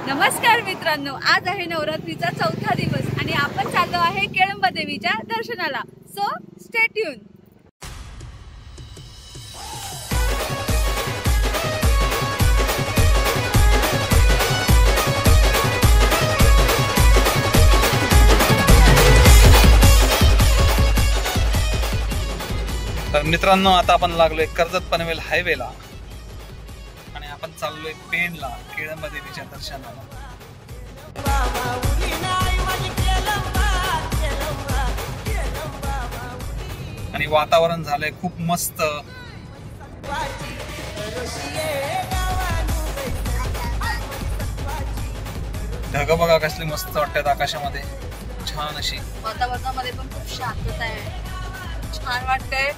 नमस्कार मित्रांनो, आज आहे नवरात्रीचा चौथा दिवस आणि आपण चाललो आहे केळंबा देवीच्या दर्शनाला. So stay tune. तर मित्रांनो, आता आपण लागलोय कर्जत पनवेल हायवेला आणि आपण चाललोय पेनला केळंबा देवीच्या दर्शनाला. आणि वातावरण झालंय खूप मस्त. ढग बघा कसली मस्त वाटतात आकाशामध्ये. छान अशी वातावरणामध्ये पण खूप शांतता आहे, छान वाटतंय.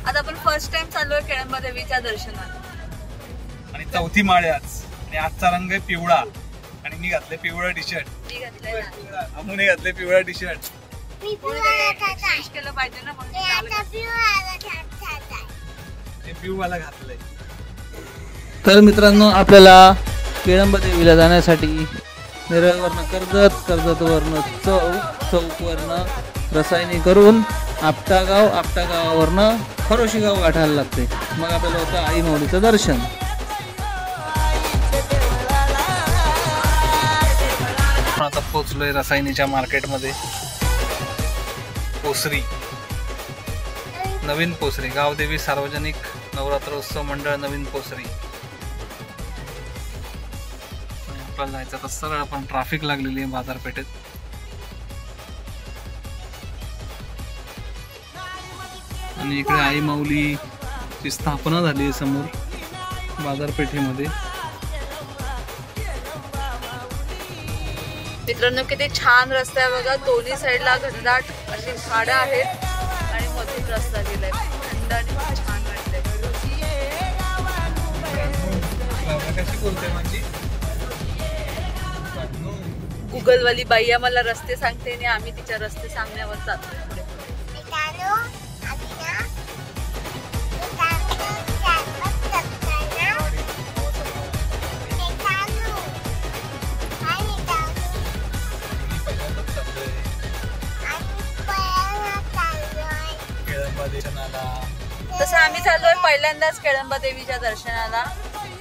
आता आपण फर्स्ट टाइम चाललोय केळंबा देवीच्या दर्शनाला आणि चौथी माळे आज. आणि आजचा रंग आहे पिवळा आणि मी घातले पिवळा टी शर्ट. मी घातलंय ना, अमुने घातले पिवळा टी शर्ट. केलं पाहिजे ना, पिवळाला घातलंय. तर मित्रांनो, आपल्याला केळंबा देवीला जाण्यासाठी नेरळवरनं कर्जतवरनं चौकवरनं रसायनी करून आपटागावावरनं खरोशी गाव गाठायला लागते. मग आपल्याला होतं आई माऊलीचं दर्शन. आता पोहोचलोय रसायनीच्या मार्केटमध्ये. पोसरी, नवीन पोसरी, गावदेवी सार्वजनिक नवरात्रोत्सव मंडळ नवीन पोसरी. आपल्याला जायचं तर सरळ आपण ट्रॅफिक लागलेली आहे बाजारपेठेत. आणि इकडे आई माऊलीची स्थापना झाली आहे समोर बाजारपेठेमध्ये. मित्रांनो, किती छान रस्ता आहे बघा. दोन्ही साईडला घनदाट अशी झाडं आहेत आणि मधून रस्ता गेलाय. थंड आणि खूप छान वाटतंय. कशी बोलते माझी गुगल वाली बाई आम्हाला रस्ते सांगते आणि आम्ही तिच्या रस्ते सांगण्यावर जातो. तसं आम्ही चाललोय पहिल्यांदाच केळंबा देवीच्या दर्शनाला.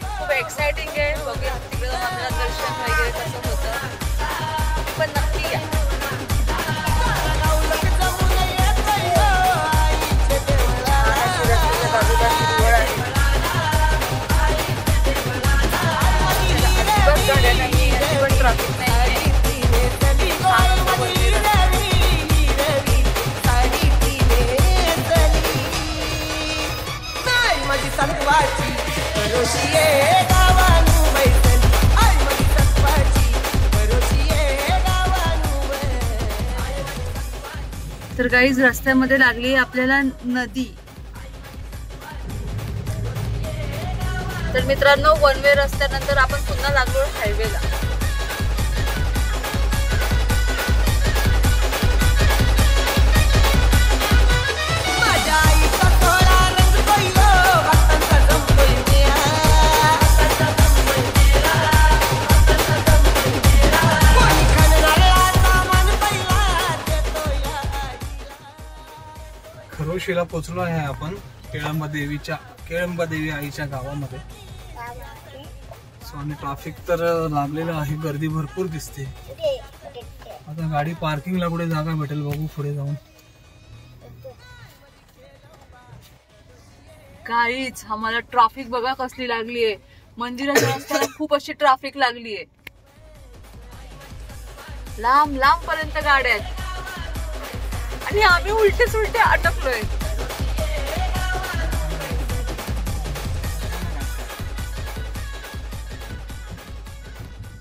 खूप एक्साइटिंग आहे. बघूया तिकडे आम्हाला दर्शन वगैरे कसं होतं, पण नक्की या. बाजूला हिरवळ आहे. बस गाड्या नाही, पण ट्रॅफिक नाही. तर गाईज, रस्त्यामध्ये लागली आपल्याला नदी. तर मित्रांनो, वन वे रस्त्यानंतर आपण पुन्हा लागलो हायवेला. खरोशीला पोहोचलो आहे आपण केळंबा देवी आईच्या गावामध्ये. सो आणि ट्रॅफिक तर लागलेलं आहे, गर्दी भरपूर दिसते. आता गाडी पार्किंगला कुठे जागा भेटेल बघू पुढे जाऊन. काहीच आम्हाला ट्रॅफिक बघा कसली लागलीये. मंदिराच्या रस्त्याला खूप अशी ट्रॅफिक लागलीये. लांब लांब पर्यंत गाड्या आहेत आणि आम्ही उलटे अटकलोय.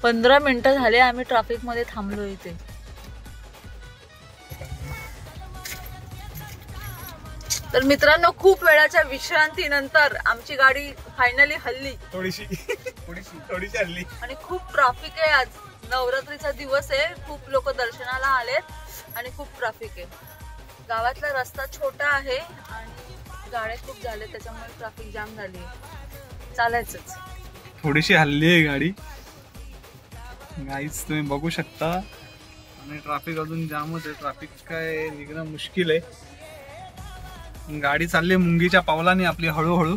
पंधरा मिनिटं झाले आम्ही ट्रॅफिक मध्ये थांबलो इथे. तर मित्रांनो, खूप वेळाच्या विश्रांतीनंतर आमची गाडी फायनली हल्ली. थोडीशी हल्ली. आणि खूप ट्रॅफिक आहे. आज नवरात्रीचा दिवस आहे. खूप लोक दर्शनाला आलेत आणि खूप ट्रॅफिक आहे. गावातला रस्ता छोटा आहे आणि गाड्या खूप झाल्या, त्याच्यामुळे ट्रॅफिक जाम झाली. चालायचंच. थोडीशी हल्ली आहे गाडी. गाईज तुम्ही बघू शकता आणि ट्रॅफिक अजून जामच आहे. ट्रॅफिक काय निघणं मुश्किल आहे. गाडी चालली मुंगीच्या पावलाने आपली हळूहळू.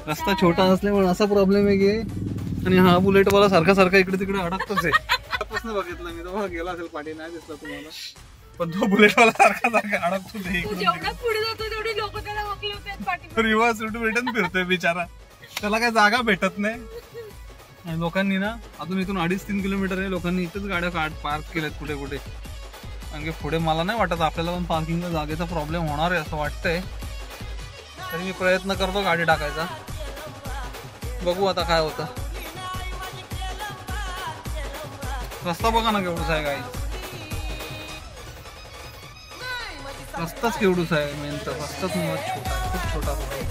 रस्ता छोटा असल्यामुळे असा प्रॉब्लेम आहे की, आणि हा बुलेटवाला सारखा सारखा इकडे तिकडे अडकतोच आहे. बघितलं मी तो गेला असेल पाठी नाही दिसला तुम्हाला, पण तो बुलेटवाला सारखा सारखा अडकतो. रिव्हर्स रिटर्न फिरतोय बिचारा, त्याला काय जागा भेटत नाही. आणि लोकांनी ना अजून इथून 2.5-3 किलोमीटर आहे, लोकांनी इथेच गाड्या पार्क केल्यात कुठे कुठे. कारण की पुढे मला नाही वाटत आपल्याला पण पार्किंगला जागेचा प्रॉब्लेम होणार आहे असं वाटतंय. तरी मी प्रयत्न करतो गाडी टाकायचा, बघू आता काय होतं. रस्ता बघा ना केवढूसा आहे गाई, रस्ताच केवढूसा आहे. मेन तर रस्ताच मुळात छोटा आहे, खूप छोटा आहे.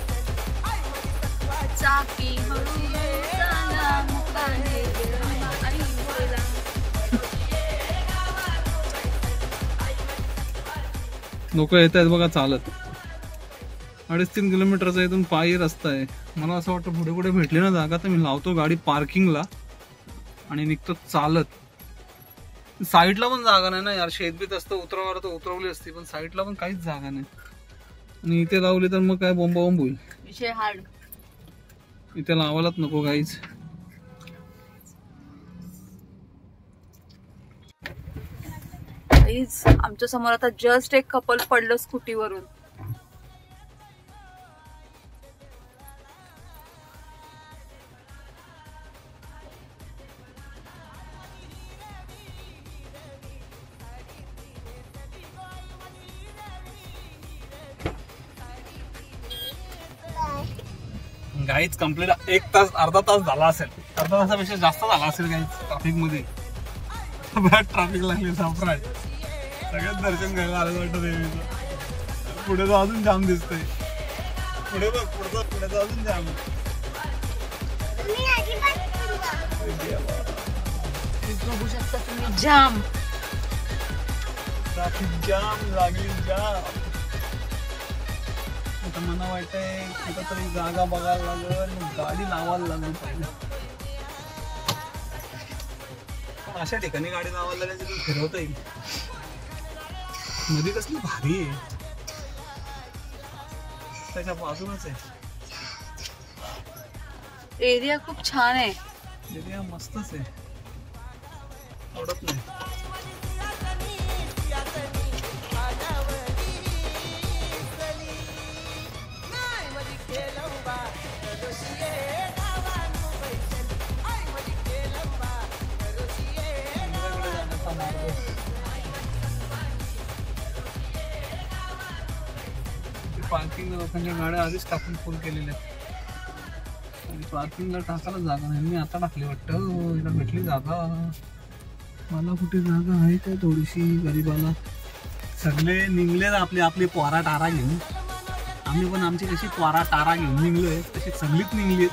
लोक येत आहेत बघा चालत. 2.5-3 किलोमीटरचा इथून पायी रस्ता आहे. मला असं वाटतं पुढे पुढे भेटली ना जागा तर मी लावतो गाडी पार्किंगला आणि निघतो चालत. साईडला पण जागा नाही ना यार, शेतबीत असतं उतरवायला तर उतरवली असती, पण साईडला पण काहीच जागा नाही. आणि इथे लावली तर मग काय बोंबाबोंब होईल. विषय हार्ड, इथे लावायलाच नको काहीच. आमच्या समोर आता जस्ट एक कपल पडलं स्कूटीवरून. गाईच कंप्लीट 1 तास अर्धा तास झाला असेल, अर्धा तासापेक्षा जास्त झाला असेल गाईच ट्रॅफिक मध्ये. ट्रॅफिक लागली सापराट, सगळ्यात दर्शन घ्यायला आलं वाटतं देवीचं. पुढे तर अजून जाम दिसतंय, पुढे बघ पुढे तर अजून जाम. बघू शकता तुम्ही जाम, ट्रॅफिक जाम लागली जाम. आता मला वाटतंय कुठंतरी जागा बघायला लागल, गाडी लावायला लागल पाहिजे. पण अशा ठिकाणी गाडी लावायला लागेल तिथून फिरवता येईल. नदी कसली भारी आहे, त्याच्या बाजूलाच आहे. एरिया खूप छान आहे, एरिया मस्तच आहे, आवडत नाही. पार्किंगला लोकांच्या गाड्या आधीच टाकून फुल केलेल्या आहेत आणि पार्किंगला टाकायला जागा नाही. मी आता टाकली वाटतं, हिला भेटली जागा. मला कुठे जागा आहे काय थोडीशी गरीबाला. सगळे निघले ना आपली आपली पोरा टारा घेऊन. आम्ही पण आमची कशी पोरा टारा घेऊन निघलोय तशी सगळीच निघली.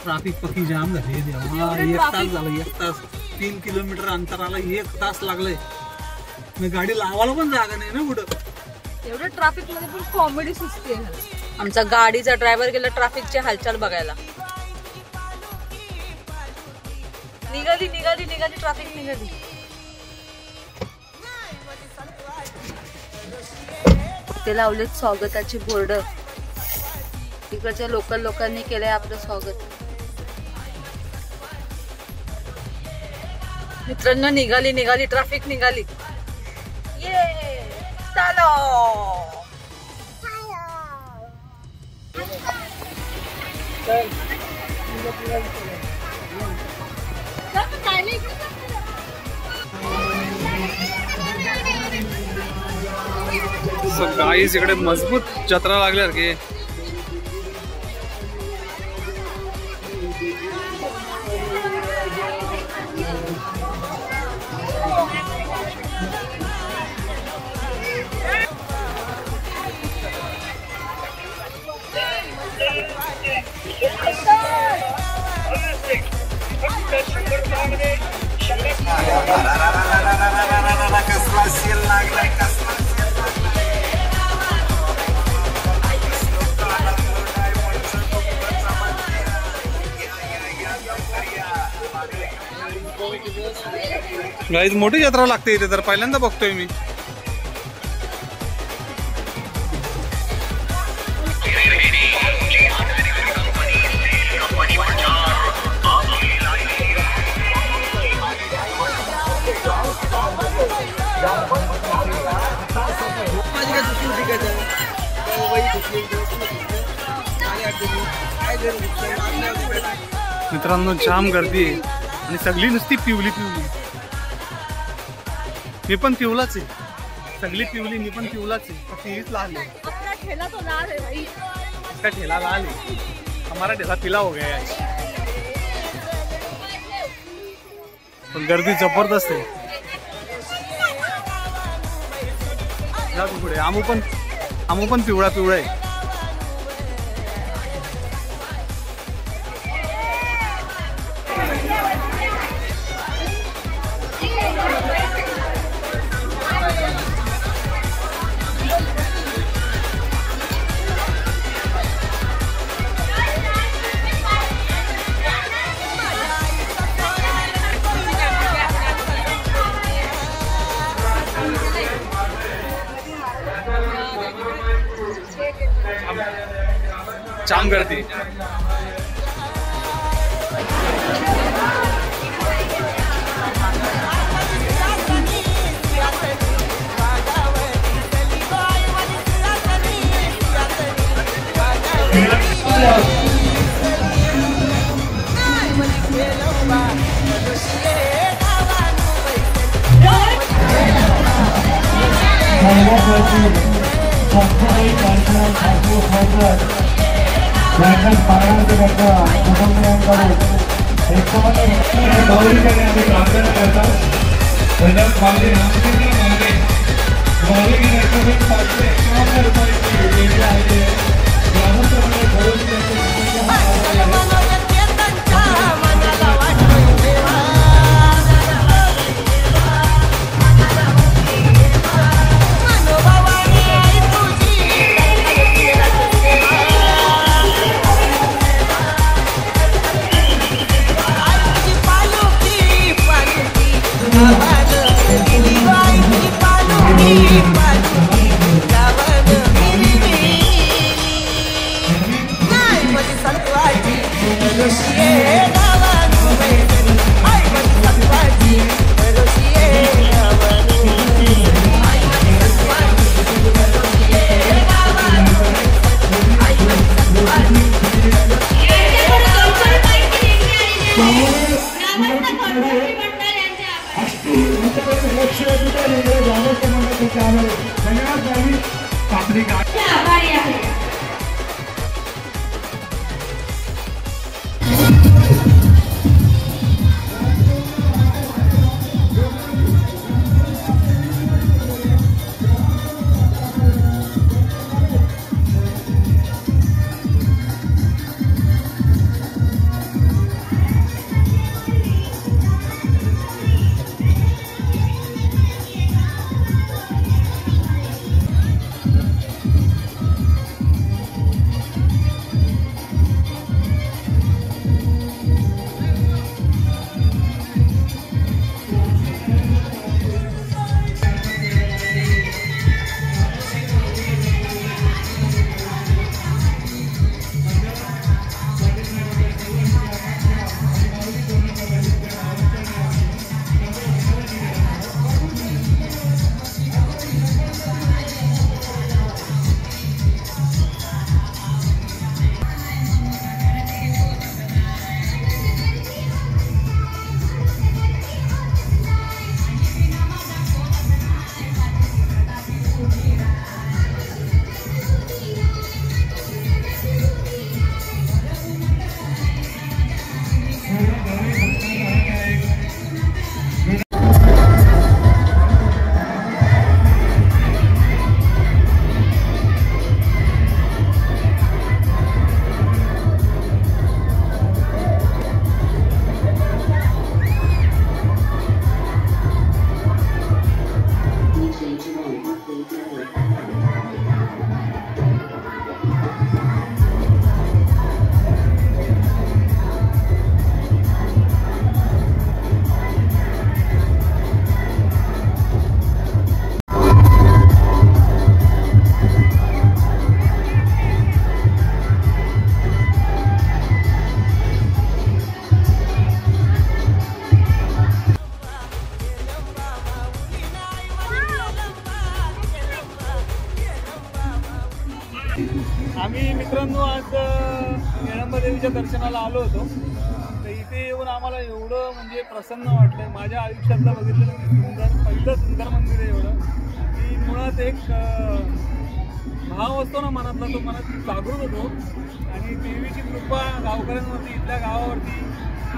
ट्रॅफिक पक्की जाम झाली. 1 तास झाला, 1 तास. 3 किलोमीटर अंतराला 1 तास लागलाय. गाडी लावायला पण जागा नाही ना कुठं. एवढं ट्रॅफिक मध्ये पण कॉमेडी सुचते. आमचा गाडीचा ड्रायव्हर गेला ट्रॅफिकची हालचाल बघायला. निघाली निघाली निघाली ट्रॅफिक निघाली. ते लावलेत स्वागताची बोर्ड. तिकडच्या लोकल लोकांनी केलंय आपलं स्वागत. मित्रांनो निघाली निघाली ट्रॅफिक निघाली. चलो गाईस इकडे मजबूत जत्रा लागल्यासारखी. कसला सेल लागलाय, कसला सेल लागलाय. गाईज मोठी जत्रा लागते इथे तर पहिल्यांदा बघतोय मी. मित्रांनो जाम गर्दी आहे आणि सगळी नुसती पिवली पिवली. मी पण पिवलाच आहे, सगळी पिवली, मी पण पिवलाच आहे. फक्त हीच लाल आहे. इसका ठेला लाल है, हमारा ठेला पीला हो गया है. पण गर्दी जबरदस्त आहे. जा तू पुढे. आमू पण पिवळा पिवळा आहे. जाम गर्दी. Gawan आम्ही मित्रांनो आज केळंबा देवीच्या दर्शनाला आलो होतो. तर इथे येऊन आम्हाला एवढं म्हणजे प्रसन्न वाटलं. माझ्या आयुष्यातलं बघितलं पहिलं सुंदर मंदिर आहे एवढं की मुळात एक भाव असतो ना मनातला, तो मनात जागृत होतो. आणि देवीची कृपा गावकऱ्यांवरती, इथल्या गावावरती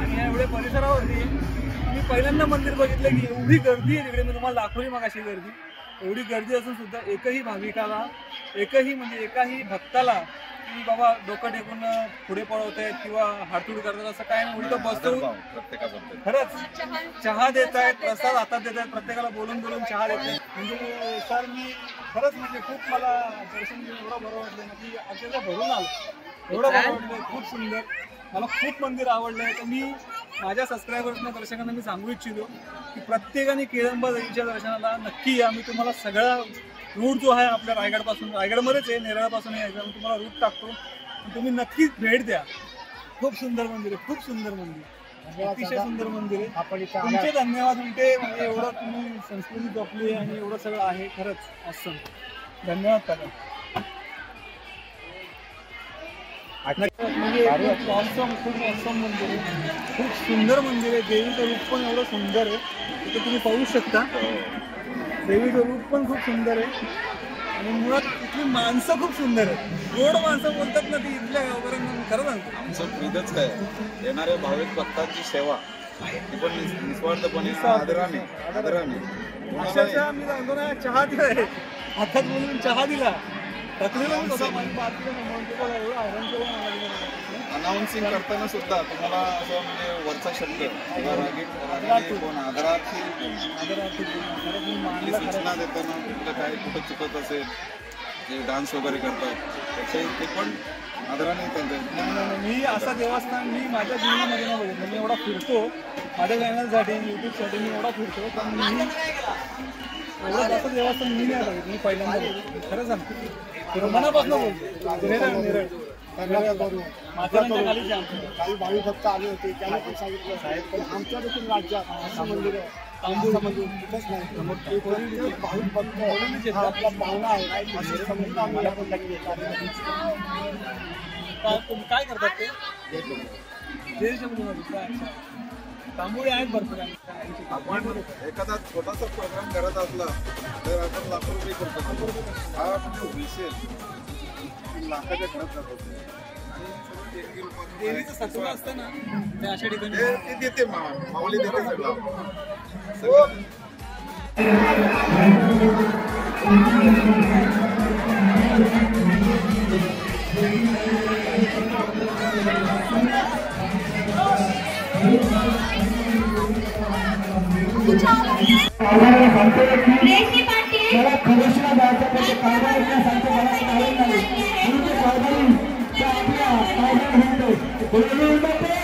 आणि या एवढ्या परिसरावरती. मी पहिल्यांदा मंदिर बघितलं की एवढी गर्दी आहे तिकडे. मी तुम्हाला दाखवली मग अशी गर्दी, एवढी गर्दी असून सुद्धा एकही भाविकाला, एकाही भक्ताला की बाबा डोकं टेकून पुढे पळवत आहेत किंवा हातूड करतात असं काय नाही. उलट बसतो खरंच चहा देत आहेत, प्रसाद हातात देत आहेत, प्रत्येकाला बोलून चहा देत आहेत. म्हणजे सर मी खरंच म्हणजे खूप मला दर्शन घेऊन एवढं बरं वाटलं ना की अक्षरशः भरून आलं, एवढं बरं वाटलं. खूप सुंदर, मला खूप मंदिर आवडलं आहे. तर मी माझ्या सबस्क्रायबर्सना, दर्शकांना मी सांगू इच्छितो की प्रत्येकाने केळंबा देवीच्या दर्शनाला नक्की या. मी तुम्हाला सगळा रूट जो आहे आपल्या रायगडमध्येच आहे, नेरळपासून यायचं, मी तुम्हाला रूट टाकतो. तुम्ही नक्कीच भेट द्या. खूप सुंदर मंदिर आहे, खूप सुंदर मंदिर, अतिशय सुंदर मंदिर आहे. तुमचे धन्यवाद उलटे, म्हणजे एवढं तुम्ही संस्कृती जपली आणि एवढं सगळं आहे. खरंच असं धन्यवाद काका. म्हणजे खूप ऑसम मंदिर आहे, खूप सुंदर मंदिर आहे. देवीचं रूप पण एवढं सुंदर आहे, तिथे तुम्ही पाहू शकता. देवीचं रूप पण खूप सुंदर आहे आणि मुळात इथली माणसं खूप सुंदर आहेत. गोड माणसं बोलतात ना ती इथल्या गावकऱ्यांना खरं सांगतो. आमचं प्रीतच आहे येणाऱ्या भाविक भक्तांची सेवा, ती पण निस्वार्थपणे आदराने. अक्षरशः मी सांगतो ना, चहा दिलाय हातात बोलून चहा दिला, अनाऊन्सिंग करताना सुद्धा तुम्हाला असं म्हणजे वरचा शब्द कोण आदरार्थी सूचना देताना कुठलं काय कुठं चुकत असेल, जे डान्स वगैरे करतात ते पण आदराने त्यांचं. मी असं देवस्थान मी माझ्या जीवनामध्ये नाही बघितलं. मी एवढा फिरतो माझ्या चॅनलसाठी, यूट्यूबसाठी मी एवढा फिरतो, पण मी एवढं जास्त देवस्थान मी नाही बघितलं. मी पहिल्यांदा बघितलं, खरं सांगतो, मनापासून बोलतो. नेरळ काही भावी भक्त आले होते, त्यांनी पण सांगितलं साहेब, पण आमच्या देखील राज्यात असं मंदिर आहे, तांबूळ मंदिर कुठंच नाही. भाविक भक्त आपला पाहुणा आहे असं समजून आम्हाला पण काय करतात ते तांबुळे आहेत भरपूर. आपण एखादा छोटासा प्रोग्राम करत असला तर आपण लाखो रुपये करतो. हा विषय लाखाच्या घरात जातो. देवीचं सत्व असतं ना ते अशा ठिकाणी ते देते माऊली देते सगळं. आपल्या